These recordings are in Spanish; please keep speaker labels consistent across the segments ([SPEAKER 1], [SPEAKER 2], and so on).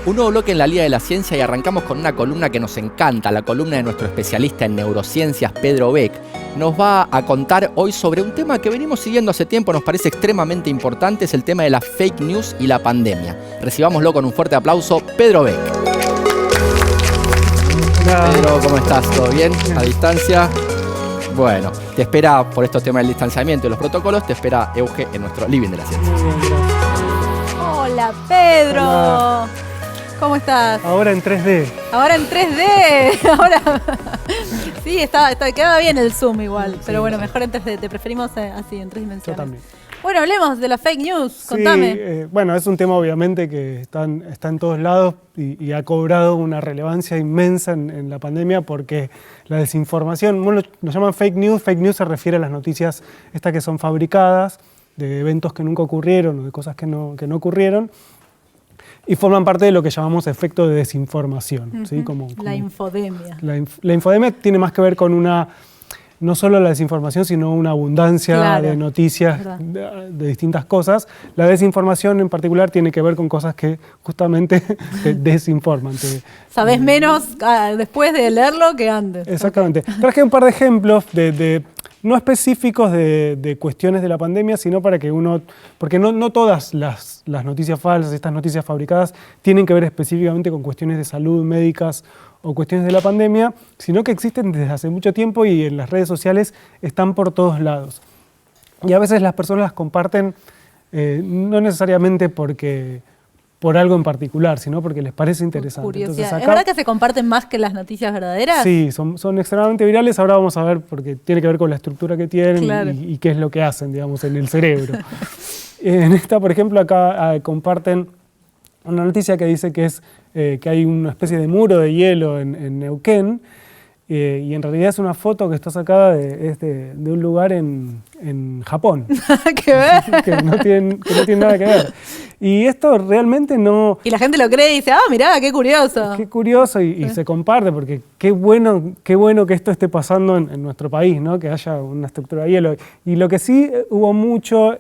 [SPEAKER 1] Un nuevo bloque en la Liga de la Ciencia y arrancamos con una columna que nos encanta, la columna de nuestro especialista en neurociencias, Pedro Beck. Nos va a contar hoy sobre un tema que venimos siguiendo hace tiempo, nos parece extremadamente importante, es el tema de las fake news y la pandemia. Recibámoslo con un fuerte aplauso, Pedro Beck. Hola. Pedro, ¿cómo estás? ¿Todo bien? ¿A distancia? Bueno, te espera, por estos temas del distanciamiento y los protocolos, te espera Euge en nuestro Living de la Ciencia.
[SPEAKER 2] Muy bien, gracias.
[SPEAKER 3] Hola, Pedro.
[SPEAKER 2] Hola.
[SPEAKER 3] ¿Cómo estás?
[SPEAKER 2] Ahora en 3D.
[SPEAKER 3] Ahora en 3D. Ahora. Sí, quedaba bien el Zoom igual. Sí, pero bueno, mejor en 3D. Te preferimos así, en 3 dimensiones.
[SPEAKER 2] Yo también.
[SPEAKER 3] Bueno, hablemos de las fake news.
[SPEAKER 2] Sí,
[SPEAKER 3] contame.
[SPEAKER 2] Bueno, es un tema obviamente que está en todos lados y ha cobrado una relevancia inmensa en la pandemia porque la desinformación, bueno, lo llaman fake news. Fake news se refiere a las noticias estas que son fabricadas, de eventos que nunca ocurrieron o de cosas que no ocurrieron. Y forman parte de lo que llamamos efecto de desinformación. ¿Sí?
[SPEAKER 3] La infodemia.
[SPEAKER 2] La infodemia tiene más que ver con no solo la desinformación, sino una abundancia de noticias de distintas cosas. La desinformación en particular tiene que ver con cosas que justamente te desinforman.
[SPEAKER 3] Sabés menos después de leerlo que antes.
[SPEAKER 2] Exactamente. Traje un par de ejemplos no específicos de cuestiones de la pandemia, sino para que porque no todas las noticias falsas, estas noticias fabricadas, tienen que ver específicamente con cuestiones de salud, médicas o cuestiones de la pandemia, sino que existen desde hace mucho tiempo y en las redes sociales están por todos lados. Y a veces las personas las comparten no necesariamente por algo en particular, sino porque les parece interesante.
[SPEAKER 3] Curiosidad.
[SPEAKER 2] Entonces,
[SPEAKER 3] ¿Es verdad que se comparten más que las noticias verdaderas?
[SPEAKER 2] Sí, son extremadamente virales. Ahora vamos a ver, porque tiene que ver con la estructura que tienen y qué es lo que hacen, digamos, en el cerebro. En esta, por ejemplo, acá comparten una noticia que dice que hay una especie de muro de hielo en Neuquén, y en realidad es una foto que está sacada de un lugar en Japón.
[SPEAKER 3] ¿Qué ver?
[SPEAKER 2] que no tiene nada que ver. Y esto realmente no...
[SPEAKER 3] Y la gente lo cree y dice, mirá, qué curioso.
[SPEAKER 2] Qué curioso y se comparte, porque qué bueno que esto esté pasando en nuestro país, ¿no? Que haya una estructura de hielo. Y lo que sí hubo mucho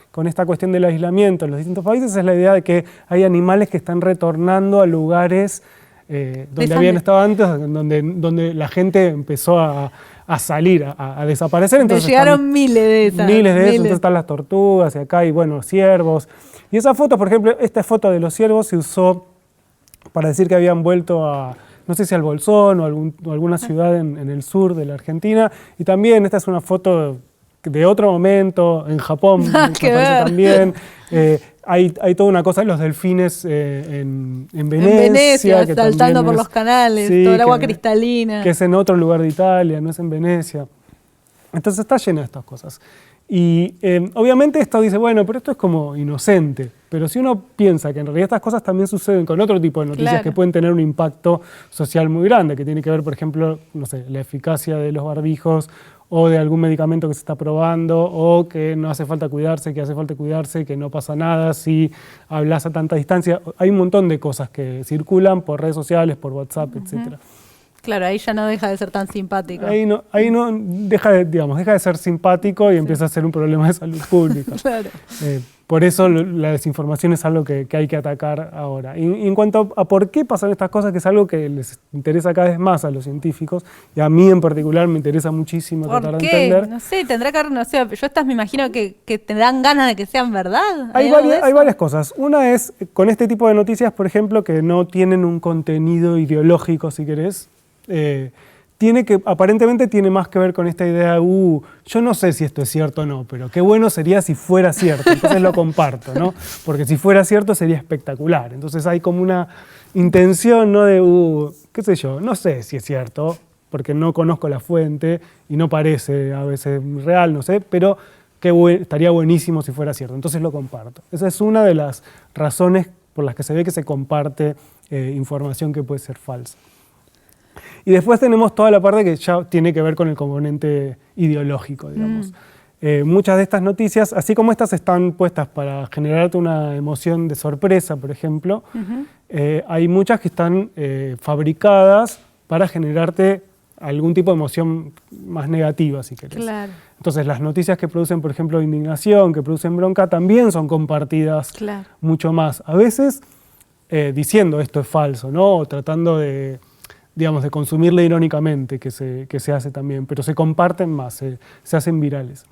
[SPEAKER 2] con esta cuestión del aislamiento en los distintos países es la idea de que hay animales que están retornando a lugares donde habían estado antes, donde la gente empezó a salir, a desaparecer. Entonces
[SPEAKER 3] llegaron miles de esas.
[SPEAKER 2] Miles de esas, entonces están las tortugas y acá hay, ciervos. Y esa foto, por ejemplo, esta foto de los ciervos se usó para decir que habían vuelto no sé si al Bolsón o alguna ciudad en el sur de la Argentina. Y también esta es una foto de otro momento, en Japón, me parece también. Hay toda una cosa de los delfines en Venecia.
[SPEAKER 3] Que saltando por los canales, sí, todo el agua cristalina.
[SPEAKER 2] Que es en otro lugar de Italia, no es en Venecia. Entonces está lleno de estas cosas. Y obviamente esto dice, pero esto es como inocente. Pero si uno piensa que en realidad estas cosas también suceden con otro tipo de noticias que pueden tener un impacto social muy grande, que tiene que ver, por ejemplo, la eficacia de los barbijos o de algún medicamento que se está probando, o que no hace falta cuidarse, que hace falta cuidarse, que no pasa nada si hablas a tanta distancia. Hay un montón de cosas que circulan por redes sociales, por WhatsApp, etcétera.
[SPEAKER 3] Claro, ahí ya no deja de ser tan simpático.
[SPEAKER 2] Ahí no deja de ser simpático y empieza a ser un problema de salud pública.
[SPEAKER 3] Claro.
[SPEAKER 2] Por eso la desinformación es algo que hay que atacar ahora. Y en cuanto a por qué pasan estas cosas, que es algo que les interesa cada vez más a los científicos, y a mí en particular me interesa muchísimo tratar de entender.
[SPEAKER 3] No sé, tendrá que haber, yo estas me imagino que te dan ganas de que sean verdad.
[SPEAKER 2] Hay varias cosas. Una es, con este tipo de noticias, por ejemplo, que no tienen un contenido ideológico, si querés, aparentemente tiene más que ver con esta idea de, yo no sé si esto es cierto o no, pero qué bueno sería si fuera cierto, entonces lo comparto, ¿no? Porque si fuera cierto sería espectacular. Entonces hay como una intención, ¿no? De, qué sé yo, no sé si es cierto, porque no conozco la fuente y no parece a veces real, no sé, pero estaría buenísimo si fuera cierto, entonces lo comparto. Esa es una de las razones por las que se ve que se comparte información que puede ser falsa. Y después tenemos toda la parte que ya tiene que ver con el componente ideológico, digamos. Muchas de estas noticias, así como estas están puestas para generarte una emoción de sorpresa, por ejemplo, hay muchas que están fabricadas para generarte algún tipo de emoción más negativa, si querés.
[SPEAKER 3] Claro.
[SPEAKER 2] Entonces, las noticias que producen, por ejemplo, indignación, que producen bronca, también son compartidas mucho más. A veces diciendo esto es falso, ¿no? O tratando de, digamos, de consumirla irónicamente, que se hace también, pero se comparten más, se hacen virales.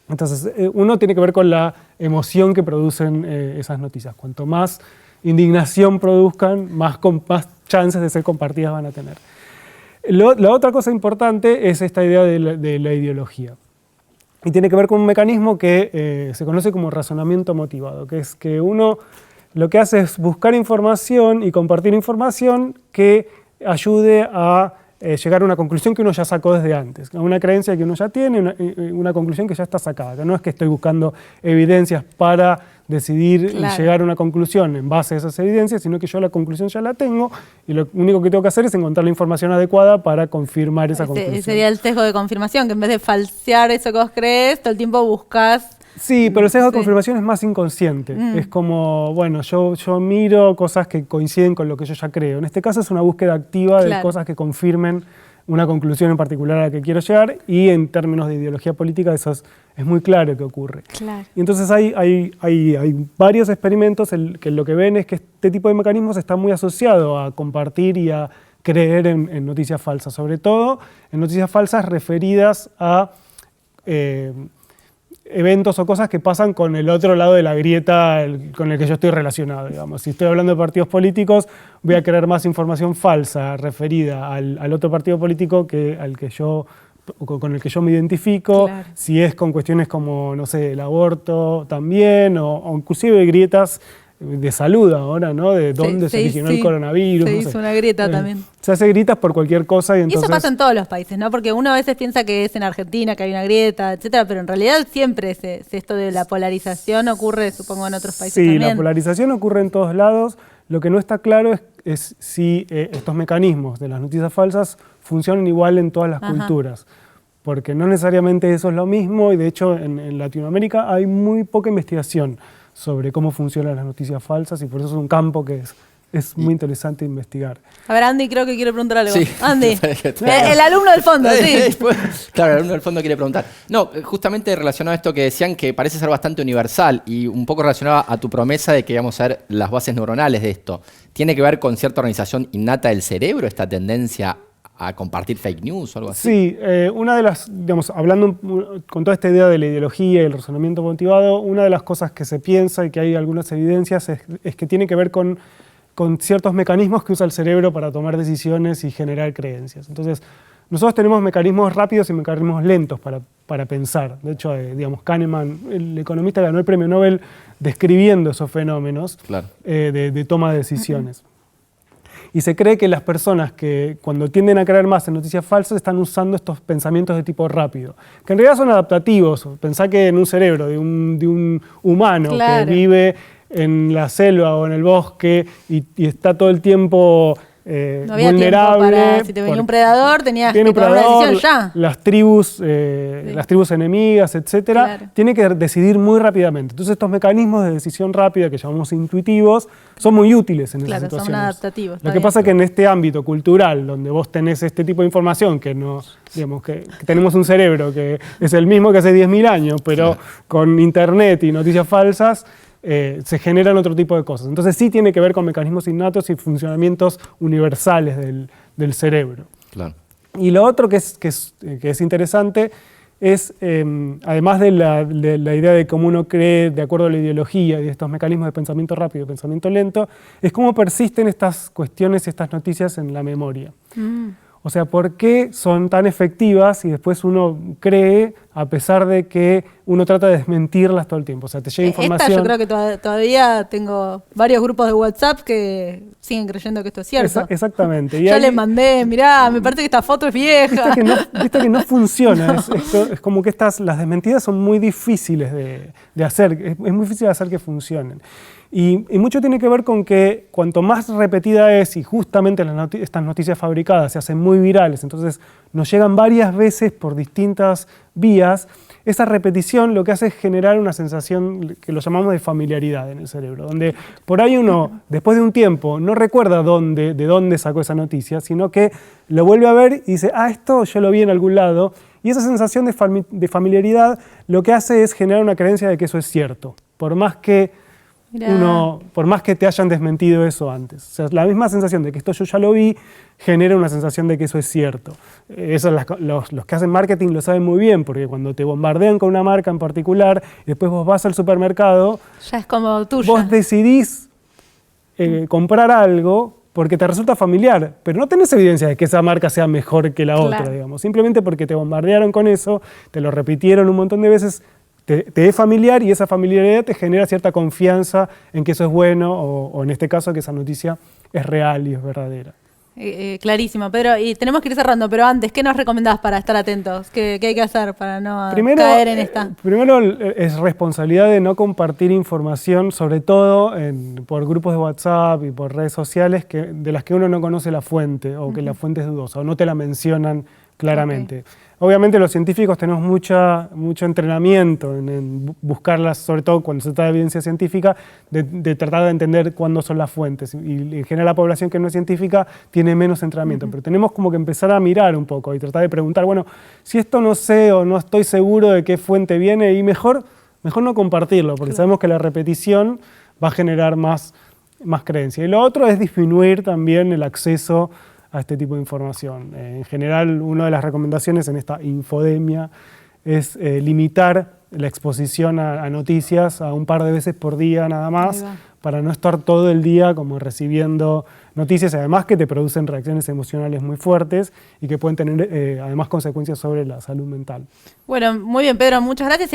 [SPEAKER 2] Entonces, uno tiene que ver con la emoción que producen esas noticias. Cuanto más indignación produzcan, más chances de ser compartidas van a tener. La otra cosa importante es esta idea de la ideología. Y tiene que ver con un mecanismo que se conoce como razonamiento motivado, que es que uno lo que hace es buscar información y compartir información que ayude a llegar a una conclusión que uno ya sacó desde antes, a una creencia que uno ya tiene, una conclusión que ya está sacada, que no es que estoy buscando evidencias para decidir y llegar a una conclusión en base a esas evidencias, sino que yo la conclusión ya la tengo y lo único que tengo que hacer es encontrar la información adecuada para confirmar esa conclusión.
[SPEAKER 3] Sería el sesgo de confirmación, que en vez de falsear eso que vos crees, todo el tiempo buscas...
[SPEAKER 2] Sí, pero el sesgo de confirmación es más inconsciente. Es como, bueno, yo miro cosas que coinciden con lo que yo ya creo. En este caso es una búsqueda activa de cosas que confirmen una conclusión en particular a la que quiero llegar, y en términos de ideología política eso es muy claro que ocurre.
[SPEAKER 3] Claro.
[SPEAKER 2] Y entonces hay varios experimentos que lo que ven es que este tipo de mecanismos está muy asociado a compartir y a creer en noticias falsas, sobre todo en noticias falsas referidas a eventos o cosas que pasan con el otro lado de la grieta con el que yo estoy relacionado, digamos. Si estoy hablando de partidos políticos, voy a creer más información falsa referida al otro partido político que con el que yo me identifico. Claro. Si es con cuestiones como, no sé, el aborto también, o inclusive grietas de salud ahora, ¿no? De dónde se originó el coronavirus.
[SPEAKER 3] Se hizo una grieta también.
[SPEAKER 2] Se hace grietas por cualquier cosa. Y entonces...
[SPEAKER 3] eso pasa en todos los países, ¿no? Porque uno a veces piensa que es en Argentina, que hay una grieta, etcétera, pero en realidad siempre esto de la polarización ocurre, supongo, en otros países también. Sí,
[SPEAKER 2] la polarización ocurre en todos lados. Lo que no está claro es si estos mecanismos de las noticias falsas funcionan igual en todas las culturas. Porque no necesariamente eso es lo mismo, y de hecho en Latinoamérica hay muy poca investigación sobre cómo funcionan las noticias falsas, y por eso es un campo que es muy interesante investigar.
[SPEAKER 3] A ver, Andy creo que quiere preguntar algo.
[SPEAKER 1] Sí.
[SPEAKER 3] Andy, el alumno del fondo, sí.
[SPEAKER 1] Claro, el alumno del fondo quiere preguntar. No, justamente relacionado a esto que decían, que parece ser bastante universal y un poco relacionado a tu promesa de que íbamos a ver las bases neuronales de esto. ¿Tiene que ver con cierta organización innata del cerebro, esta tendencia a compartir fake news o algo así?
[SPEAKER 2] Sí, una de las, digamos, hablando con toda esta idea de la ideología y el razonamiento motivado, una de las cosas que se piensa y que hay algunas evidencias es que tiene que ver con ciertos mecanismos que usa el cerebro para tomar decisiones y generar creencias. Entonces, nosotros tenemos mecanismos rápidos y mecanismos lentos para pensar. De hecho, digamos, Kahneman, el economista, ganó el premio Nobel describiendo esos fenómenos de toma de decisiones. Y se cree que las personas que cuando tienden a creer más en noticias falsas están usando estos pensamientos de tipo rápido, que en realidad son adaptativos. Pensá que en un cerebro de un humano que vive en la selva o en el bosque y está todo el tiempo
[SPEAKER 3] no había
[SPEAKER 2] vulnerable.
[SPEAKER 3] Para, si te venía un predador, tenías que tomar una decisión ya.
[SPEAKER 2] Las tribus enemigas, etcétera, tiene que decidir muy rápidamente. Entonces estos mecanismos de decisión rápida que llamamos intuitivos son muy útiles en esas situaciones.
[SPEAKER 3] Son adaptativos.
[SPEAKER 2] Lo que pasa es que en este ámbito cultural, donde vos tenés este tipo de información, que tenemos un cerebro que es el mismo que hace 10.000 años, pero con internet y noticias falsas, se generan otro tipo de cosas. Entonces sí tiene que ver con mecanismos innatos y funcionamientos universales del cerebro. Claro. Y lo otro que es interesante es, además de la idea de cómo uno cree de acuerdo a la ideología y estos mecanismos de pensamiento rápido y pensamiento lento, es cómo persisten estas cuestiones y estas noticias en la memoria. O sea, ¿por qué son tan efectivas y después uno cree a pesar de que uno trata de desmentirlas todo el tiempo? O sea, te llega información...
[SPEAKER 3] Yo creo que todavía tengo varios grupos de WhatsApp que siguen creyendo que esto es cierto.
[SPEAKER 2] Exactamente.
[SPEAKER 3] Yo les mandé, mirá, me parece que esta foto es vieja.
[SPEAKER 2] Viste que no funciona. Es como que las desmentidas son muy difíciles de hacer. Es muy difícil de hacer que funcionen. Y mucho tiene que ver con que cuanto más repetida es, y justamente estas noticias fabricadas se hacen muy virales, entonces nos llegan varias veces por distintas vías, esa repetición lo que hace es generar una sensación que lo llamamos de familiaridad en el cerebro, donde por ahí uno, después de un tiempo, no recuerda de dónde sacó esa noticia, sino que lo vuelve a ver y dice, esto yo lo vi en algún lado, y esa sensación de familiaridad lo que hace es generar una creencia de que eso es cierto, por más que uno, por más que te hayan desmentido eso antes. O sea, la misma sensación de que esto yo ya lo vi genera una sensación de que eso es cierto. Eso los que hacen marketing lo saben muy bien, porque cuando te bombardean con una marca en particular y después vos vas al supermercado,
[SPEAKER 3] ya es como tuya.
[SPEAKER 2] Vos decidís comprar algo porque te resulta familiar, pero no tenés evidencia de que esa marca sea mejor que la otra, digamos. Simplemente porque te bombardearon con eso, te lo repitieron un montón de veces, te es familiar y esa familiaridad te genera cierta confianza en que eso es bueno o en este caso que esa noticia es real y es verdadera.
[SPEAKER 3] Clarísimo, Pedro, y tenemos que ir cerrando, pero antes, ¿qué nos recomendás para estar atentos? ¿Qué hay que hacer para no caer en esta?
[SPEAKER 2] Primero es responsabilidad de no compartir información, sobre todo por grupos de WhatsApp y por redes sociales de las que uno no conoce la fuente o que la fuente es dudosa o no te la mencionan claramente. Obviamente los científicos tenemos mucho entrenamiento en buscarlas, sobre todo cuando se trata de evidencia científica, de tratar de entender cuándo son las fuentes. Y en general la población que no es científica tiene menos entrenamiento, pero tenemos como que empezar a mirar un poco y tratar de preguntar, bueno, si esto no sé o no estoy seguro de qué fuente viene, y mejor no compartirlo, porque sabemos que la repetición va a generar más creencia. Y lo otro es disminuir también el acceso a este tipo de información. En general, una de las recomendaciones en esta infodemia es limitar la exposición a noticias a un par de veces por día nada más, para no estar todo el día como recibiendo noticias, además que te producen reacciones emocionales muy fuertes y que pueden tener además consecuencias sobre la salud mental.
[SPEAKER 3] Bueno, muy bien, Pedro, muchas gracias.